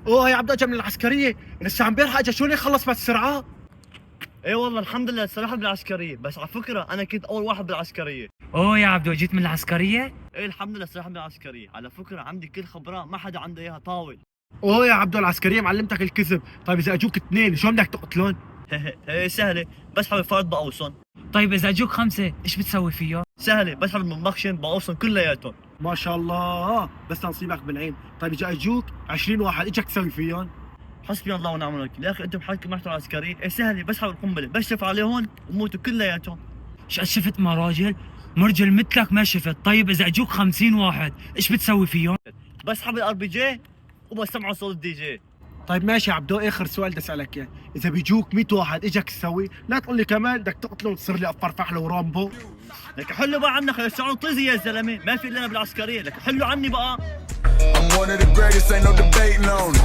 اوه يا عبدو اجى من العسكريه، لسه عم بيلحق اجى، شو اللي خلص بالسرعه؟ اي والله الحمد لله الصراحه بالعسكريه، بس على فكره انا كنت اول واحد بالعسكريه. اوه يا عبدو جيت من العسكرية؟ ايه الحمد لله الصراحه بالعسكريه، على فكره عندي كل خبرات ما حدا عنده اياها طاول. اوه يا عبدو العسكريه معلمتك الكذب. طيب اذا اجوك اثنين شو بدك تقتلون؟ هي سهله، بسحب الفرد بقوصن. طيب اذا اجوك 5 ايش بتسوي فيه؟ سهله، بسحب المنبخشن بقوصن كلياتهم. ما شاء الله، بس نصيبك بالعين. طيب اذا اجوك 20 واحد ايش بدك تسوي فيهم؟ حسبي الله ونعم الوكيل. يا اخي انتم بحالكم رحتوا العسكريه، ايه سهله، بسحب القنبله بشرف عليهم وموتوا كلياتهم. شفت ما راجل؟ مرجل مثلك ما شفت. طيب اذا اجوك 50 واحد ايش بتسوي فيهم؟ بسحب الار بي جي وبسمعوا صوت الدي جي. طيب ماشي يا عبدو، اخر سؤال بدي اسالك اياه، اذا بيجوك 100 واحد ايش بدك تسوي؟ لا تقول لي كمان بدك تقتلهم وتصير لي افرفح له ورامبو. لك حلوا بقى عنك، خلصوا طزي يا زلمه، ما في الا انا بالعسكريه، لك حلوا عني بقى. I'm one of the greatest, ain't no debating on it.